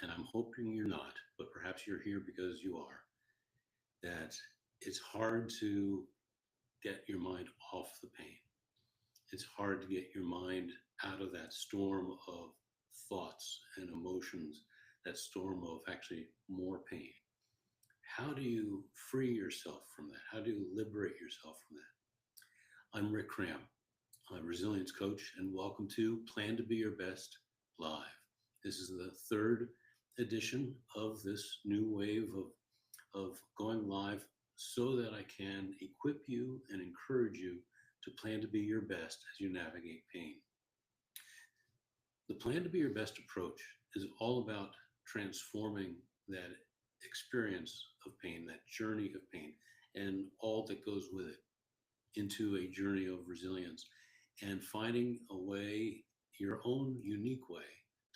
and I'm hoping you're not, but perhaps you're here because you are, that it's hard to get your mind off the pain. It's hard to get your mind out of that storm of thoughts and emotions, that storm of actually more pain. How do you free yourself from that? How do you liberate yourself from that? I'm Rick Cram, a resilience coach, and welcome to Plan to Be Your Best Live. This is the third edition of this new wave of going live so that I can equip you and encourage you to plan to be your best as you navigate pain. The Plan to Be Your Best approach is all about transforming that experience of pain, that journey of pain, and all that goes with it into a journey of resilience and finding a way, your own unique way,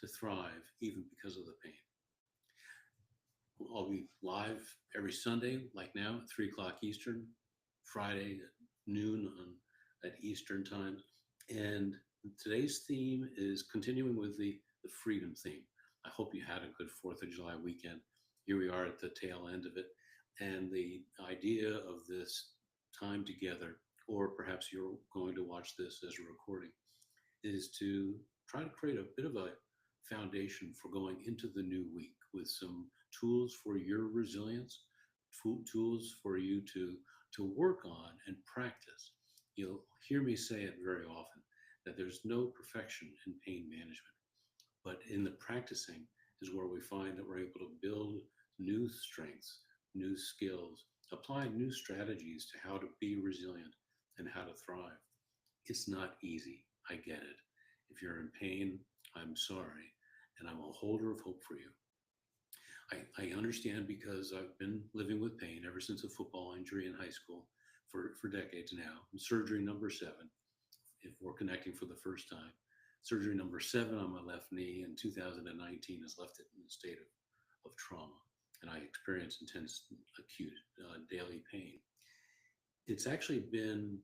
to thrive even because of the pain. I'll be live every Sunday, like now, at 3 o'clock Eastern, Friday at noon at Eastern time. And today's theme is continuing with the freedom theme. I hope you had a good 4th of July weekend. Here we are at the tail end of it. And the idea of this time together, or perhaps you're going to watch this as a recording, is to try to create a bit of a foundation for going into the new week with some tools for your resilience, tools for you to work on and practice. You'll hear me say it very often that there's no perfection in pain management, but in the practicing is where we find that we're able to build new strengths, new skills, apply new strategies to how to be resilient and how to thrive. It's not easy. I get it. If you're in pain, I'm sorry, and I'm a holder of hope for you. I understand because I've been living with pain ever since a football injury in high school for decades now. Surgery number 7, if we're connecting for the first time. Surgery number 7 on my left knee in 2019 has left it in a state of trauma, and I experience intense acute daily pain. It's actually been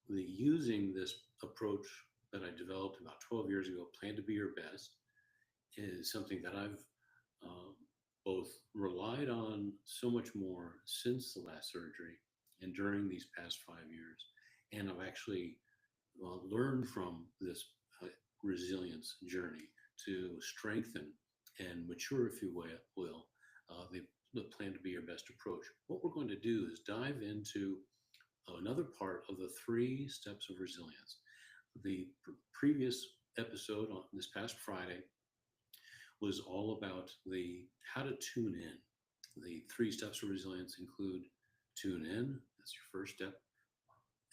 using this approach that I developed about 12 years ago, Plan to Be Your Best, is something that I've both relied on so much more since the last surgery and during these past 5 years. And I've actually learned from this resilience journey to strengthen and mature, if you will, the Plan to Be Your Best approach. What we're going to do is dive into another part of the 3 steps of resilience. The previous episode on this past Friday was all about the how to tune in. The 3 steps of resilience include tune in, that's your first step,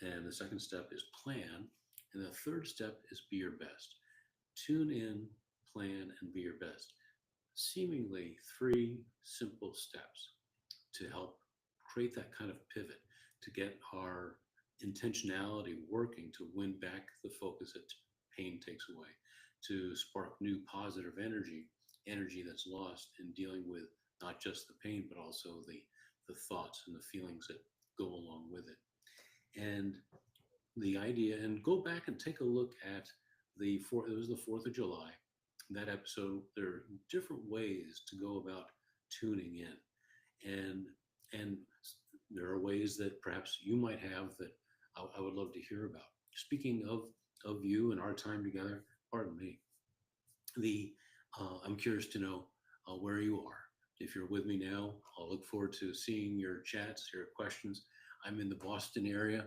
and the second step is plan, and the third step is be your best. Tune in, plan, and be your best. Seemingly 3 simple steps to help create that kind of pivot, to get our intentionality working, to win back the focus that pain takes away, to spark new positive energy that's lost in dealing with not just the pain, but also the thoughts and the feelings that go along with it. And the idea, and go back and take a look at it was the 4th of July, that episode. There are different ways to go about tuning in. And there are ways that perhaps you might have that I would love to hear about. Speaking of you and our time together, pardon me, I'm curious to know where you are. If you're with me now, I'll look forward to seeing your chats, your questions. I'm in the Boston area.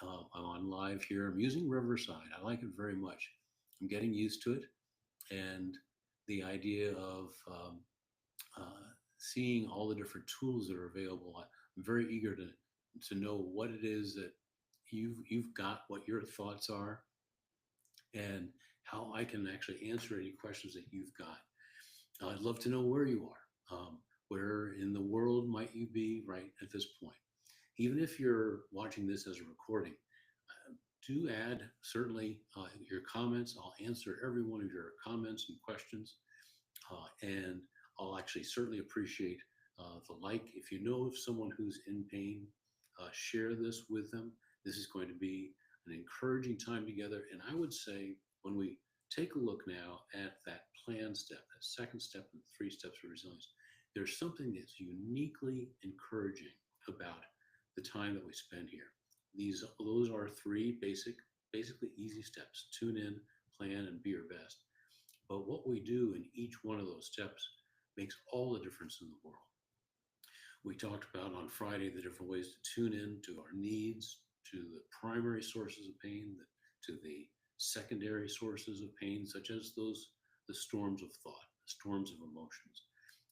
I'm on live here. I'm using Riverside. I like it very much. I'm getting used to it. And the idea of seeing all the different tools that are available, I'm very eager to know what it is that you've got, what your thoughts are, and how I can actually answer any questions that you've got. I'd love to know where you are. Where in the world might you be right at this point? Even if you're watching this as a recording, do add certainly your comments. I'll answer every one of your comments and questions. And I'll actually certainly appreciate the like. If you know of someone who's in pain, share this with them. This is going to be an encouraging time together. And I would say when we take a look now at that plan step, that second step in the three steps of resilience. There's something that's uniquely encouraging about the time that we spend here. Those are three basically easy steps: tune in, plan, and be your best. But what we do in each one of those steps makes all the difference in the world. We talked about on Friday the different ways to tune in to our needs, to the primary sources of pain, to the secondary sources of pain, such as the storms of thought, the storms of emotions,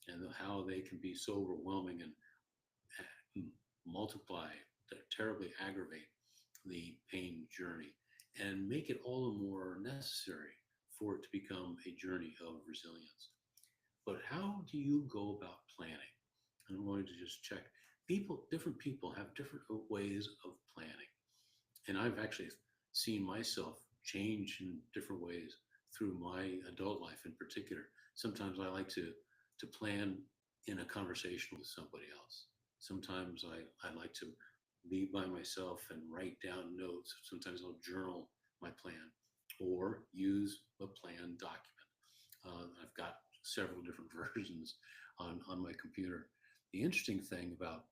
and how they can be so overwhelming and multiply, terribly aggravate the pain journey and make it all the more necessary for it to become a journey of resilience. But how do you go about planning? I'm going to just check. Different people have different ways of planning. And I've actually seen myself change in different ways through my adult life in particular. Sometimes I like to plan in a conversation with somebody else. Sometimes I like to be by myself and write down notes. Sometimes I'll journal my plan or use a plan document. I've got several different versions on my computer. The interesting thing about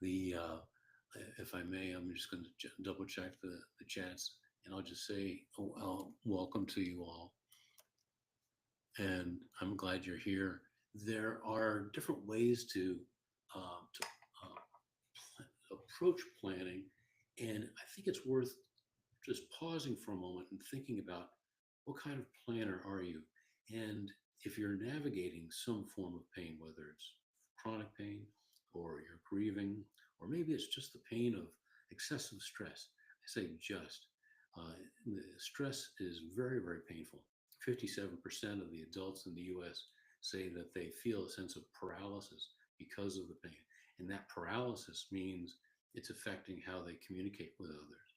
if I may, I'm just going to double check the chats, and I'll just say, welcome to you all. And I'm glad you're here. There are different ways to approach planning, and I think it's worth just pausing for a moment and thinking about what kind of planner are you? And if you're navigating some form of pain, whether it's chronic pain or you're grieving, or maybe it's just the pain of excessive stress. I say just. The stress is very, very painful. 57% of the adults in the US say that they feel a sense of paralysis because of the pain. And that paralysis means it's affecting how they communicate with others.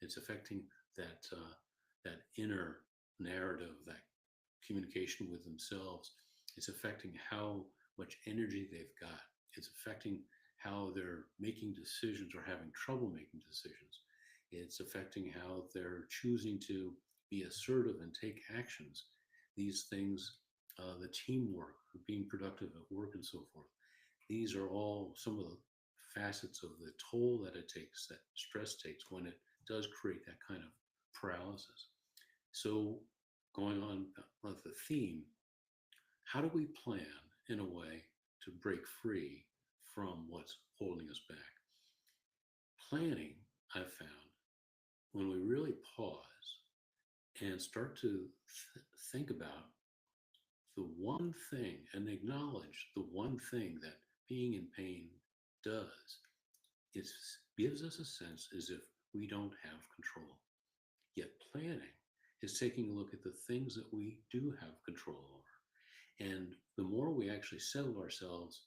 It's affecting that inner narrative, that communication with themselves. It's affecting how much energy they've got. It's affecting how they're making decisions or having trouble making decisions. It's affecting how they're choosing to be assertive and take actions. These things, the teamwork, being productive at work and so forth. These are all some of the facets of the toll that it takes, that stress takes when it does create that kind of paralysis. So going on with the theme, how do we plan in a way to break free from what's holding us back? Planning, I've found, when we really pause and start to think about the one thing and acknowledge the one thing that being in pain does, it gives us a sense as if we don't have control. Yet planning is taking a look at the things that we do have control over. And the more we actually settle ourselves,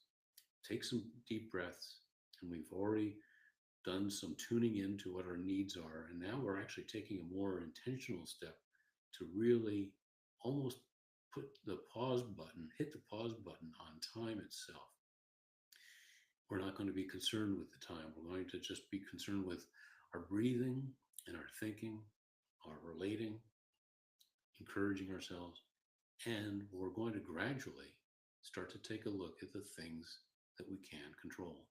take some deep breaths, and we've already done some tuning into what our needs are. And now we're actually taking a more intentional step to really almost hit the pause button on time itself. We're not going to be concerned with the time. We're going to just be concerned with our breathing and our thinking, our relating, encouraging ourselves, and we're going to gradually start to take a look at the things that we can control.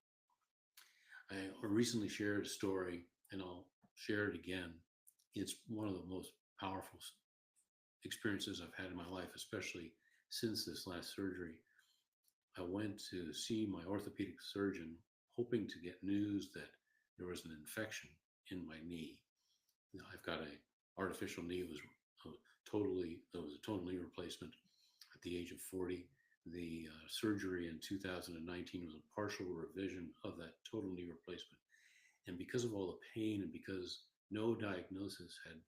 I recently shared a story, and I'll share it again. It's one of the most powerful experiences I've had in my life, especially since this last surgery. I went to see my orthopedic surgeon, hoping to get news that there was an infection in my knee. I've got an artificial knee. It was a total knee replacement at the age of 40. The surgery in 2019 was a partial revision of that total knee replacement. And because of all the pain and because no diagnosis had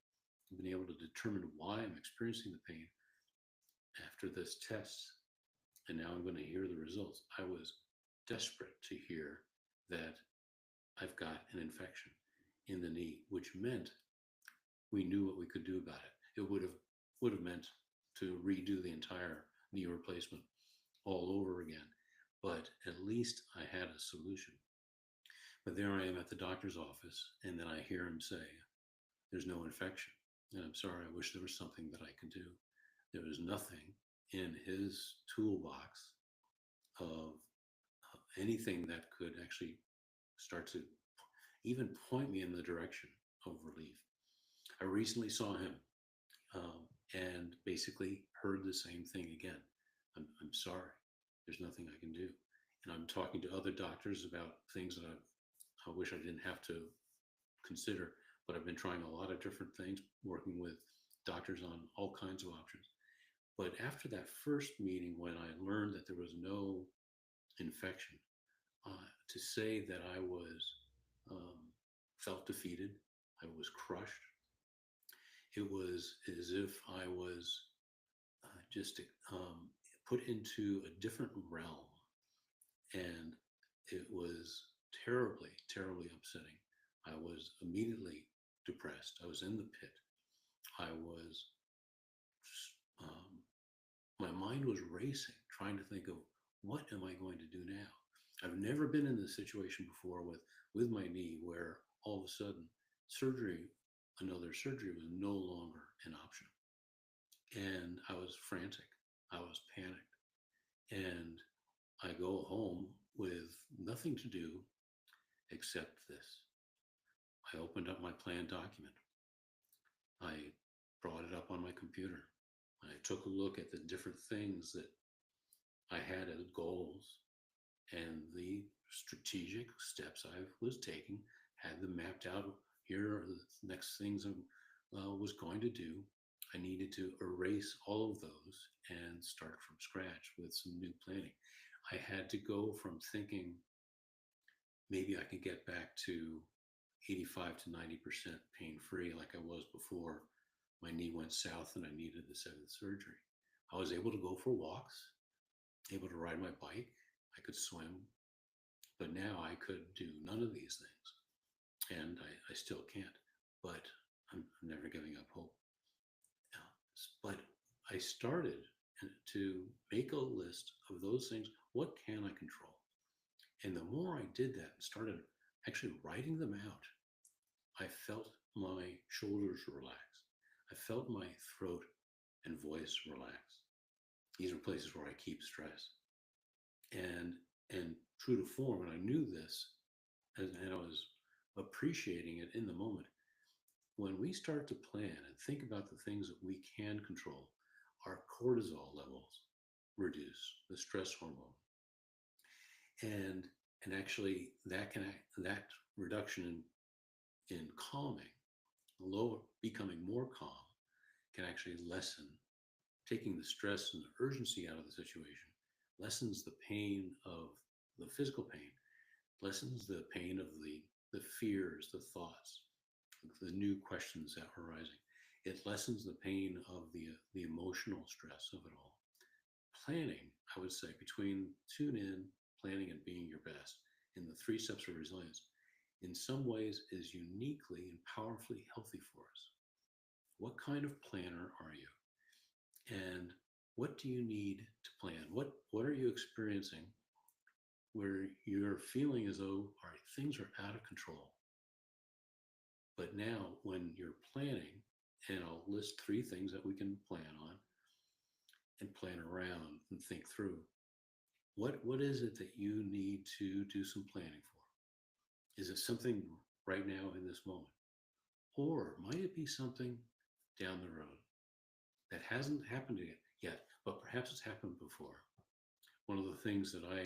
been able to determine why I'm experiencing the pain, after this test, and now I'm going to hear the results, I was desperate to hear that I've got an infection in the knee, which meant we knew what we could do about it. It would have meant to redo the entire knee replacement all over again, but at least I had a solution. But there I am at the doctor's office, and then I hear him say, "There's no infection." And I'm sorry, I wish there was something that I could do. There was nothing in his toolbox of anything that could actually start to even point me in the direction of relief. I recently saw him and basically heard the same thing again. I'm sorry, there's nothing I can do. And I'm talking to other doctors about things that I wish I didn't have to consider, but I've been trying a lot of different things, working with doctors on all kinds of options. But after that first meeting, when I learned that there was no infection, to say that I was felt defeated, I was crushed. It was as if I was just put into a different realm, and it was terribly, terribly upsetting. I was immediately depressed. I was in the pit. I was, um, my mind was racing, trying to think of what am I going to do now? I've never been in this situation before with my knee where all of a sudden surgery, another surgery was no longer an option. And I was frantic. I was panicked. And I go home with nothing to do except this. I opened up my plan document. I brought it up on my computer. I took a look at the different things that I had as goals and the strategic steps I was taking, had them mapped out. Here are the next things I was going to do. I needed to erase all of those and start from scratch with some new planning. I had to go from thinking maybe I could get back to 85 to 90% pain free like I was before my knee went south and I needed the seventh surgery. I was able to go for walks, able to ride my bike, I could swim, but now I could do none of these things. And I still can't, but I'm never giving up hope. But I started to make a list of those things. What can I control? And the more I did that and started actually writing them out, I felt my shoulders relax. I felt my throat and voice relax. These are places where I keep stress. And true to form, and I knew this, and I was appreciating it in the moment. When we start to plan and think about the things that we can control, our cortisol levels reduce, the stress hormone, and actually that reduction in calming, lower, becoming more calm, can actually lessen, taking the stress and the urgency out of the situation, lessens the pain of the physical pain, lessens the pain of the fears, the thoughts, the new questions that are arising. It lessens the pain of the emotional stress of it all. Planning, I would say, between tune in, planning, and being your best in the three steps of resilience, in some ways is uniquely and powerfully healthy for us. What kind of planner are you? And what do you need to plan? What are you experiencing where you're feeling as though, all right, things are out of control? But now when you're planning, and I'll list three things that we can plan on and plan around and think through, what is it that you need to do some planning for? Is it something right now in this moment? Or might it be something down the road that hasn't happened yet, but perhaps it's happened before? One of the things that I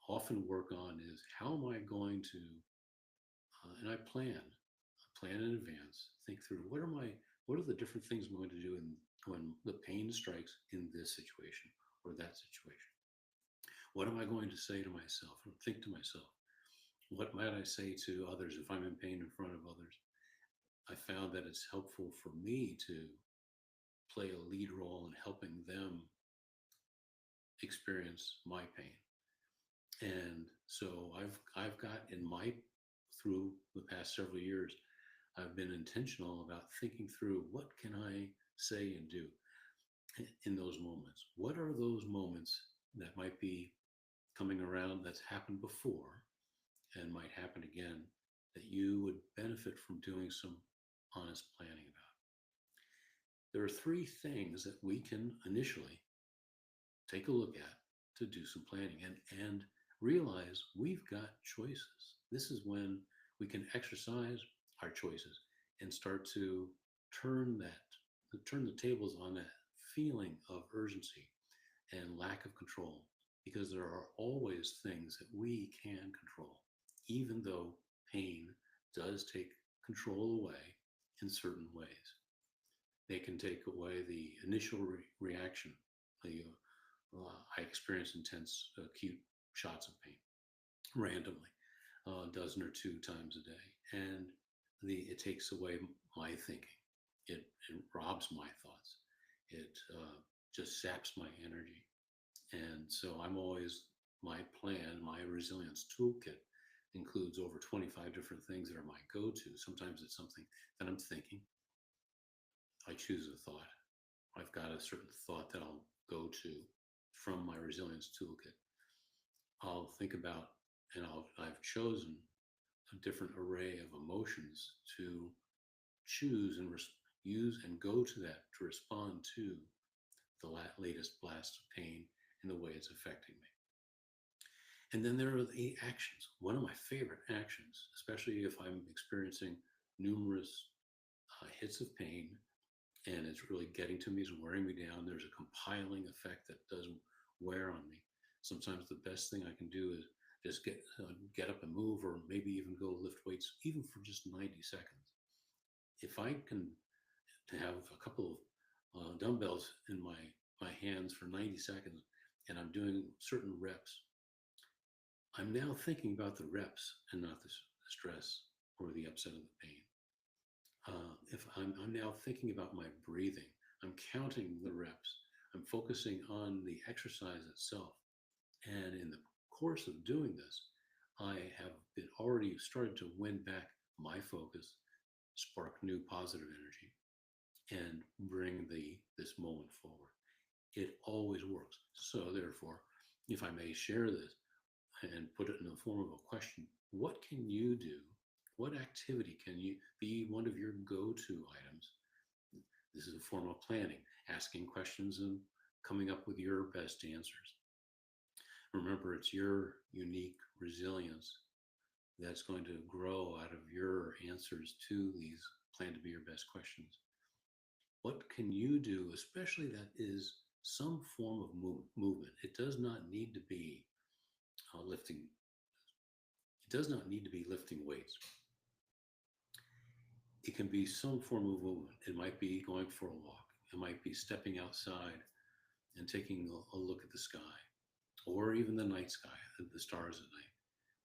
often work on is how am I going to, and I plan in advance, think through what are the different things I'm going to do when the pain strikes in this situation or that situation. What am I going to say to myself or think to myself? What might I say to others if I'm in pain in front of others? I found that it's helpful for me to play a lead role in helping them experience my pain. And so I've got through the past several years, I've been intentional about thinking through what can I say and do in those moments. What are those moments that might be coming around that's happened before and might happen again that you would benefit from doing some honest planning about? There are three things that we can initially take a look at to do some planning and realize we've got choices. This is when we can exercise our choices and start to turn turn the tables on that feeling of urgency and lack of control, because there are always things that we can control, even though pain does take control away in certain ways. They can take away the initial reaction. The, I experience intense acute shots of pain randomly, a dozen or two times a day, and it takes away my thinking. It robs my thoughts. It just saps my energy. And so I'm always, my plan, my resilience toolkit includes over 25 different things that are my go to. Sometimes it's something that I'm thinking. I choose a thought. I've got a certain thought that I'll go to from my resilience toolkit. I'll think about, and I've chosen a different array of emotions to choose and use and go to that to respond to the latest blast of pain and the way it's affecting me. And then there are the actions. One of my favorite actions, especially if I'm experiencing numerous hits of pain and it's really getting to me, it's wearing me down. There's a compiling effect that does wear on me. Sometimes the best thing I can do is just get up and move, or maybe even go lift weights, even for just 90 seconds. If I can have a couple of dumbbells in my hands for 90 seconds and I'm doing certain reps, I'm now thinking about the reps and not the stress or the upset of the pain. If I'm now thinking about my breathing, I'm counting the reps, I'm focusing on the exercise itself. And in the course of doing this, I have been already started to win back my focus, spark new positive energy, and bring this moment forward. It always works. So therefore, if I may share this and put it in the form of a question, what can you do? What activity can you be one of your go-to items? This is a form of planning, asking questions and coming up with your best answers. Remember, it's your unique resilience that's going to grow out of your answers to these plan to be your best questions. What can you do, especially that is some form of movement? It does not need to be lifting. It does not need to be lifting weights. It can be some form of movement. It might be going for a walk. It might be stepping outside and taking a look at the sky, or even the night sky, the stars at night.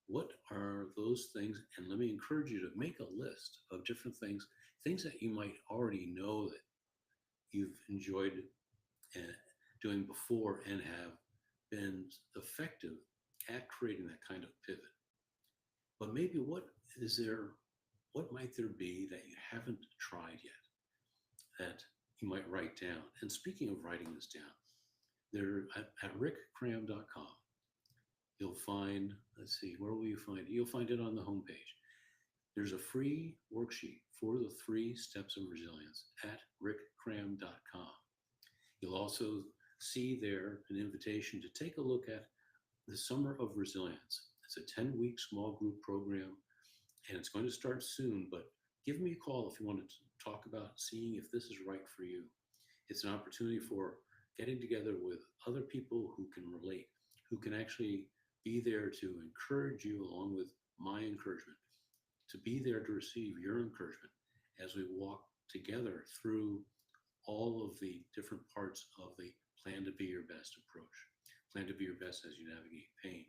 What are those things? And let me encourage you to make a list of different things that you might already know that you've enjoyed doing before and have been effective at creating that kind of pivot. But maybe what might there be that you haven't tried yet that you might write down? And speaking of writing this down, there at rickcram.com, you'll find, let's see, where will you find it? You'll find it on the homepage. There's a free worksheet for the 3 steps of resilience at rickcram.com. You'll also see there an invitation to take a look at the Summer of Resilience. It's a 10-week small group program, and it's going to start soon, but give me a call if you want to talk about seeing if this is right for you. It's an opportunity for getting together with other people who can relate, who can actually be there to encourage you along with my encouragement, to be there to receive your encouragement as we walk together through all of the different parts of the plan to be your best approach. Plan to be your best as you navigate pain,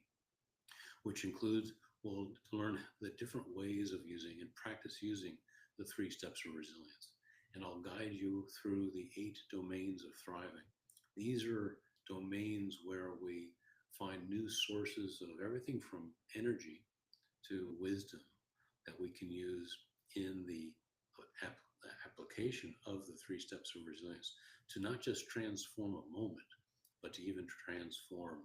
which includes, we'll learn the different ways of using and practice using the 3 steps of resilience. And I'll guide you through the 8 domains of thriving. These are domains where we find new sources of everything from energy to wisdom that we can use in the application of the 3 steps of resilience to not just transform a moment, but to even transform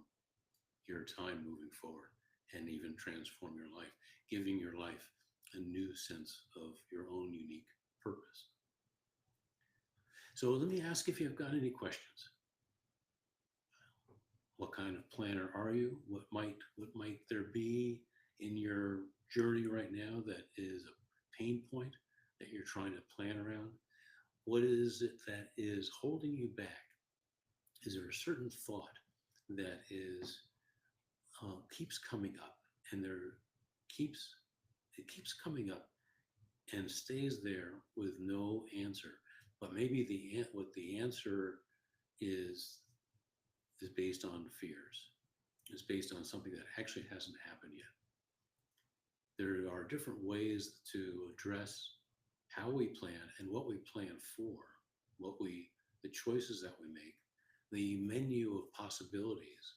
your time moving forward and even transform your life, giving your life a new sense of your own unique purpose. So let me ask if you've got any questions. What kind of planner are you? What might there be in your journey right now that is a pain point that you're trying to plan around? What is it that is holding you back? Is there a certain thought that is keeps coming up, and keeps it keeps coming up and stays there with no answer? But maybe what the answer is is based on fears. Is based on something that actually hasn't happened yet. There are different ways to address how we plan and what we plan for, the choices that we make, the menu of possibilities,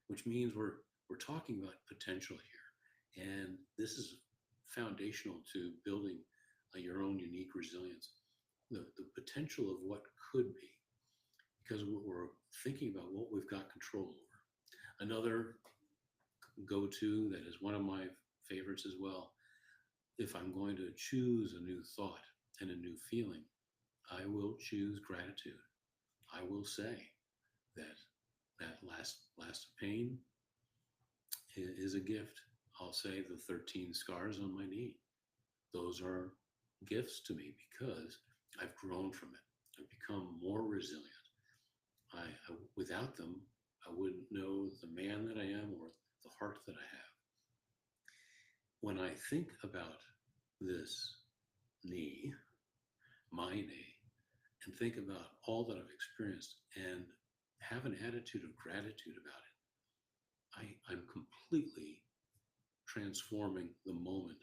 which means we're talking about potential here, and this is foundational to building your own unique resilience. The potential of what could be, because we're thinking about what we've got control over. Another go-to that is one of my favorites as well. If I'm going to choose a new thought and a new feeling, I will choose gratitude. I will say that that last pain is a gift. I'll say the 13 scars on my knee. Those are gifts to me because I've grown from it. I've become more resilient. Without them, I wouldn't know the man that I am or the heart that I have. When I think about this knee, my knee, and think about all that I've experienced and have an attitude of gratitude about it, I'm completely transforming the moment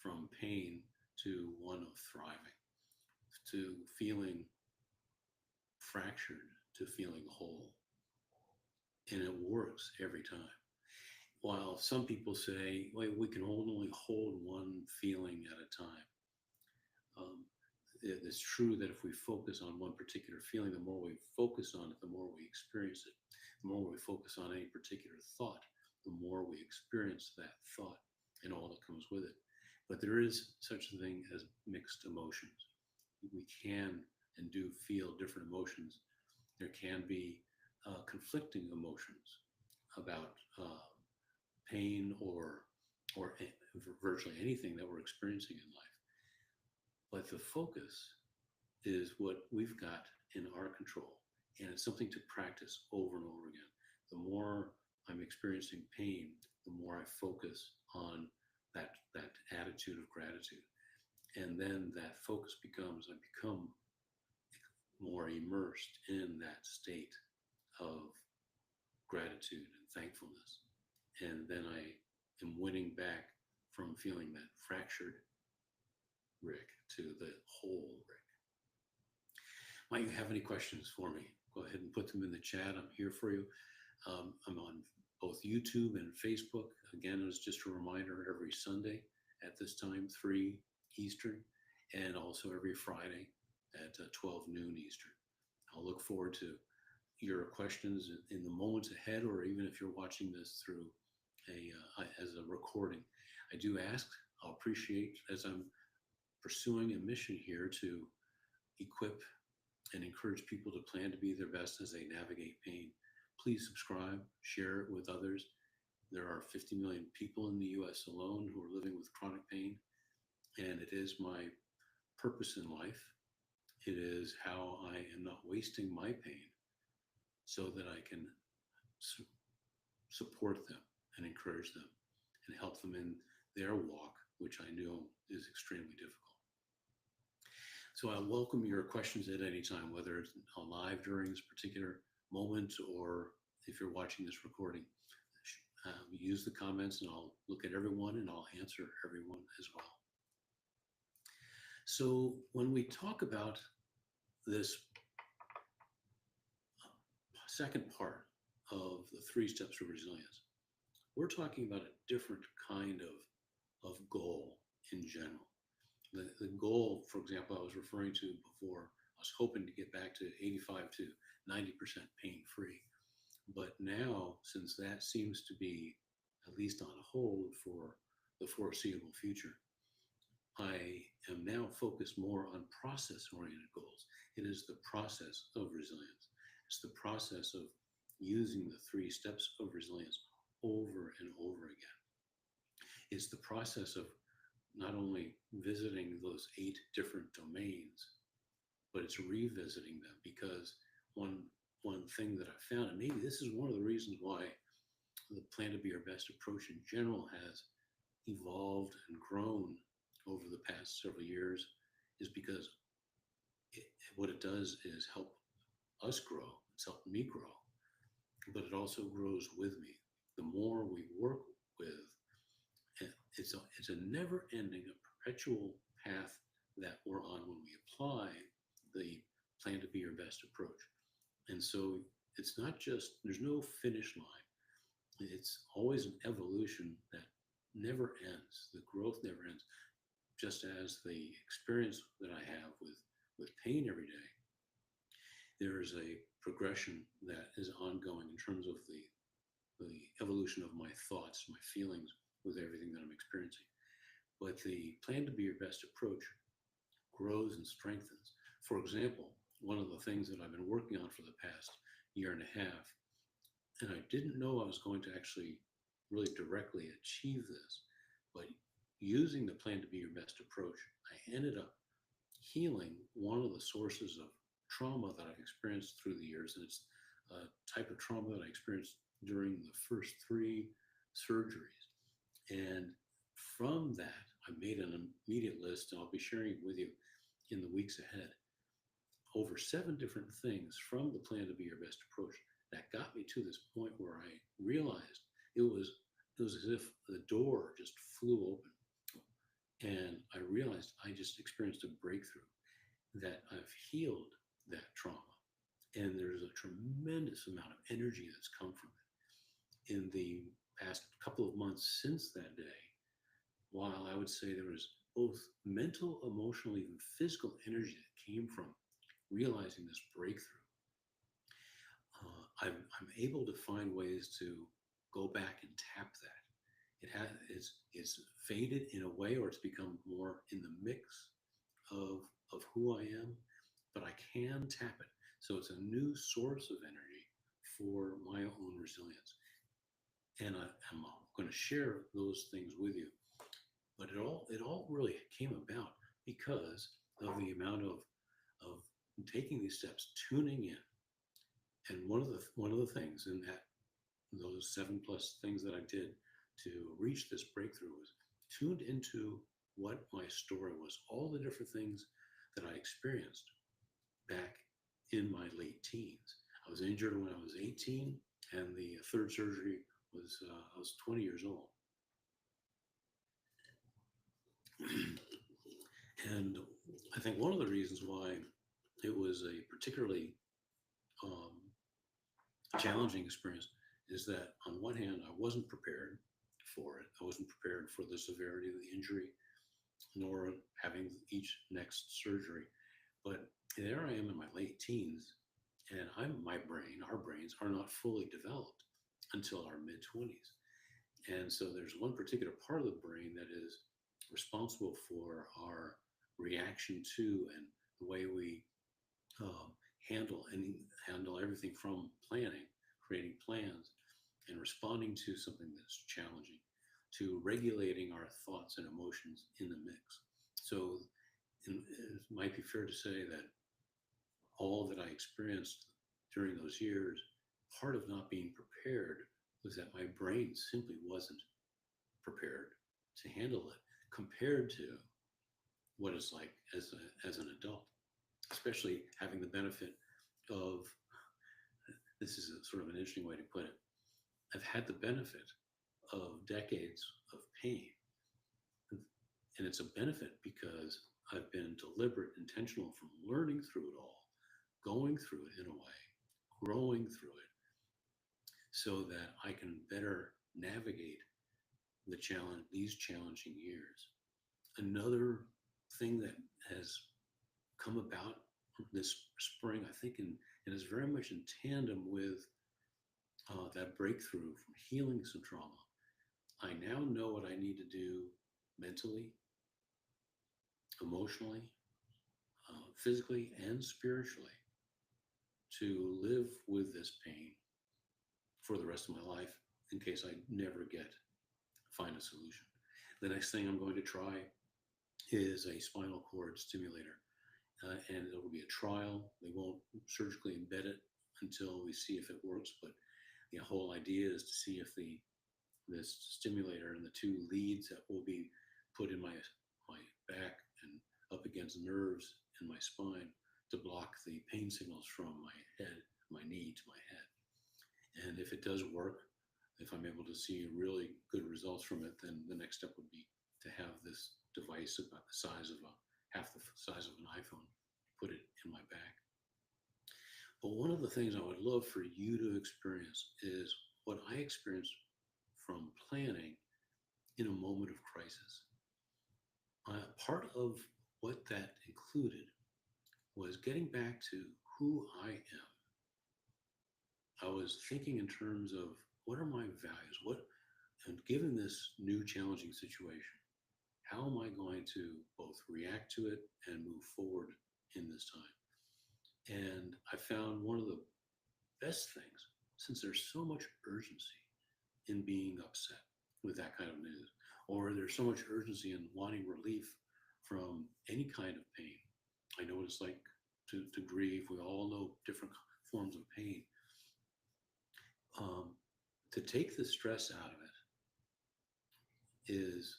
from pain to one of thriving, to feeling fractured, to feeling whole. And it works every time. While some people say, well, we can only hold one feeling at a time, it's true that if we focus on one particular feeling, the more we focus on it, the more we experience it. The more we focus on any particular thought, the more we experience that thought and all that comes with it. But there is such a thing as mixed emotions. We can and do feel different emotions. There can be conflicting emotions about pain or virtually anything that we're experiencing in life. But the focus is what we've got in our control, and it's something to practice over and over again. The more I'm experiencing pain, the more I focus on that attitude of gratitude, and then that focus becomes, I become more immersed in that state of gratitude and thankfulness. And then I am winning back from feeling that fractured Rick to the whole Rick. Might you have any questions for me? Go ahead and put them in the chat. I'm here for you. I'm on both YouTube and Facebook. Again, it's just a reminder, every Sunday at this time, 3 Eastern, and also every Friday at 12 noon Eastern. I'll look forward to your questions in the moments ahead, or even if you're watching this through as a recording. I do ask, I'll appreciate, as I'm pursuing a mission here to equip and encourage people to plan to be their best as they navigate pain. Please subscribe, share it with others. There are 50 million people in the US alone who are living with chronic pain, and it is my purpose in life. It is how I am not wasting my pain so that I can support them and encourage them and help them in their walk, which I know is extremely difficult. So I welcome your questions at any time, whether it's live during this particular moment or if you're watching this recording. Use the comments and I'll look at everyone and I'll answer everyone as well. So when we talk about this second part of the 3 steps of resilience, we're talking about a different kind of goal in general. The goal, for example, I was referring to before, I was hoping to get back to 85 to 90% pain-free. But now, since that seems to be at least on hold for the foreseeable future, I am now focused more on process oriented goals. It is the process of resilience. It's the process of using the three steps of resilience over and over again. It's the process of not only visiting those 8 different domains, but it's revisiting them because one one thing that I found, and maybe this is one of the reasons why the Plan to Be Your Best approach in general has evolved and grown over the past several years, is because it, what it does is help us grow. It's helped me grow, but it also grows with me. The more we work with, it's a never-ending, a perpetual path that we're on when we apply the Plan to Be Your Best approach. And so it's not just, there's no finish line. It's always an evolution that never ends. The growth never ends. Just as the experience that I have with pain every day, there is a progression that is ongoing in terms of the evolution of my thoughts, my feelings with everything that I'm experiencing. But the Plan to Be Your Best approach grows and strengthens. For example, one of the things that I've been working on for the past year and a half, and I didn't know I was going to actually really directly achieve this, but using the Plan to Be Your Best approach, I ended up healing one of the sources of trauma that I've experienced through the years. And it's a type of trauma that I experienced during the first 3 surgeries. And from that, I made an immediate list, and I'll be sharing it with you in the weeks ahead. Over 7 different things from the Plan to Be Your Best approach that got me to this point where I realized it was as if the door just flew open. And I realized I just experienced a breakthrough, that I've healed that trauma. And there's a tremendous amount of energy that's come from it. In the past couple of months since that day, while I would say there was both mental, emotional, even physical energy that came from realizing this breakthrough, I'm able to find ways to go back and tap that. It's faded in a way, or it's become more in the mix of who I am, but I can tap it. So it's a new source of energy for my own resilience. And I'm going to share those things with you. But it all really came about because of the amount of taking these steps, tuning in. And one of the things in that, those 7+ things that I did to reach this breakthrough, was tuned into what my story was, all the different things that I experienced back in my late teens. I was injured when I was 18, and the third surgery was I was 20 years old. And I think one of the reasons why it was a particularly um, challenging experience is that, on one hand, I wasn't prepared for it. I wasn't prepared for the severity of the injury, nor having each next surgery. But there I am in my late teens, and our brains are not fully developed until our mid-20s. And so there's one particular part of the brain that is responsible for our reaction to, and the way we um, handle everything from planning, creating plans, and responding to something that's challenging, to regulating our thoughts and emotions in the mix. So it might be fair to say that all that I experienced during those years, part of not being prepared was that my brain simply wasn't prepared to handle it compared to what it's like as an adult, especially having the benefit of, this is a sort of an interesting way to put it, I've had the benefit of decades of pain. And it's a benefit because I've been deliberate, intentional from learning through it all, going through it in a way, growing through it, so that I can better navigate these challenging years. Another thing that has come about this spring, I think, and is very much in tandem with that breakthrough from healing some trauma. I now know what I need to do mentally, emotionally, physically, and spiritually to live with this pain for the rest of my life in case I never find a solution. The next thing I'm going to try is a spinal cord stimulator, and it will be a trial. They won't surgically embed it until we see if it works, but the whole idea is to see if the this stimulator and the two leads that will be put in my back and up against nerves in my spine to block the pain signals from my knee to my head. And if it does work, if I'm able to see really good results from it, then the next step would be to have this device about the size of half the size of an iPhone, put it in my back. But one of the things I would love for you to experience is what I experienced from planning in a moment of crisis. Part of what that included was getting back to who I am. I was thinking in terms of what are my values? And given this new challenging situation, how am I going to both react to it and move forward in this time? And I found one of the best things, since there's so much urgency in being upset with that kind of news, or there's so much urgency in wanting relief from any kind of pain. I know what it's like to grieve. We all know different forms of pain. To take the stress out of it is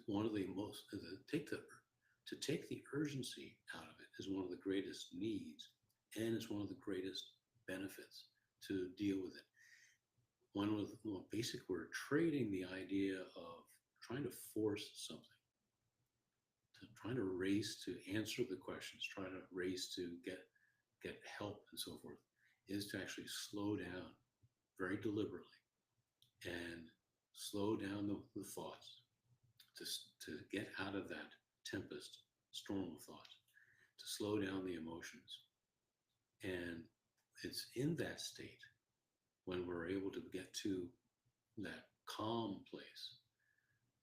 one of the most to take the urgency out of it is one of the greatest needs, and it's one of the greatest benefits to deal with it. One with well, basic, we're trading the idea of trying to force something, trying to race to answer the questions, trying to race to get help and so forth, is to actually slow down very deliberately and slow down the thoughts to get out of that tempest storm of thoughts, to slow down the emotions. And it's in that state when we're able to get to that calm place,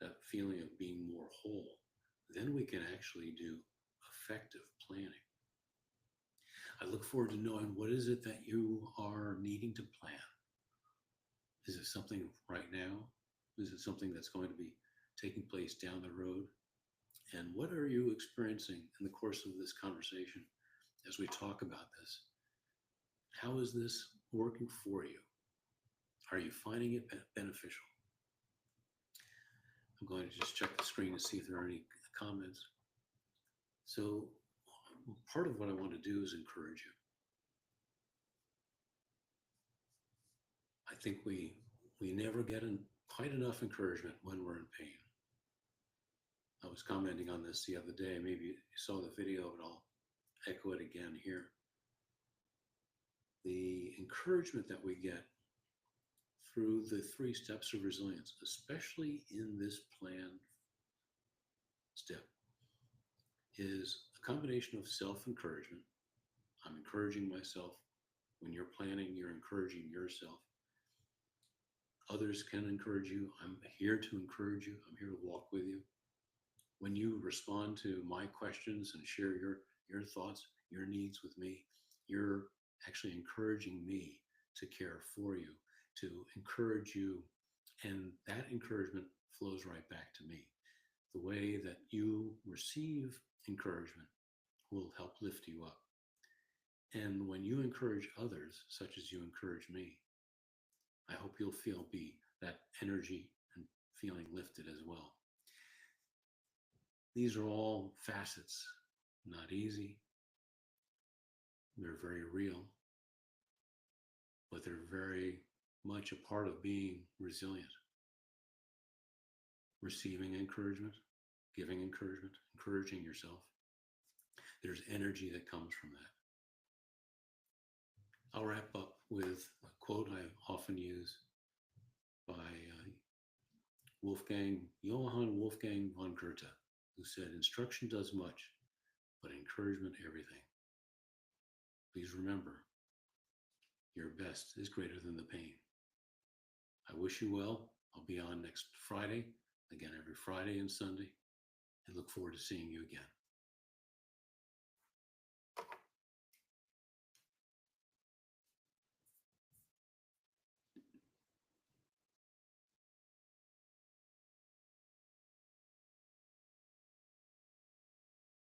that feeling of being more whole, then we can actually do effective planning. I look forward to knowing what is it that you are needing to plan. Is it something right now? Is it something that's going to be taking place down the road? And what are you experiencing in the course of this conversation as we talk about this? How is this working for you? Are you finding it beneficial? I'm going to just check the screen to see if there are any comments. So part of what I want to do is encourage you. I think we never get quite enough encouragement when we're in pain. I was commenting on this the other day. Maybe you saw the video, but I'll echo it again here. The encouragement that we get through the 3 steps of resilience, especially in this plan step, is a combination of self-encouragement. I'm encouraging myself. When you're planning, you're encouraging yourself. Others can encourage you. I'm here to encourage you. I'm here to walk with you. When you respond to my questions and share your thoughts, your needs with me, you're actually encouraging me to care for you, to encourage you, and that encouragement flows right back to me. The way that you receive encouragement will help lift you up. And when you encourage others, such as you encourage me, I hope you'll feel that energy and feeling lifted as well. These are all facets, not easy. They're very real, but they're very much a part of being resilient. Receiving encouragement, giving encouragement, encouraging yourself. There's energy that comes from that. I'll wrap up with a quote I often use by Johann Wolfgang von Goethe, who said, "Instruction does much, but encouragement everything." Please remember, your best is greater than the pain. I wish you well. I'll be on next Friday, again every Friday and Sunday. and look forward to seeing you again.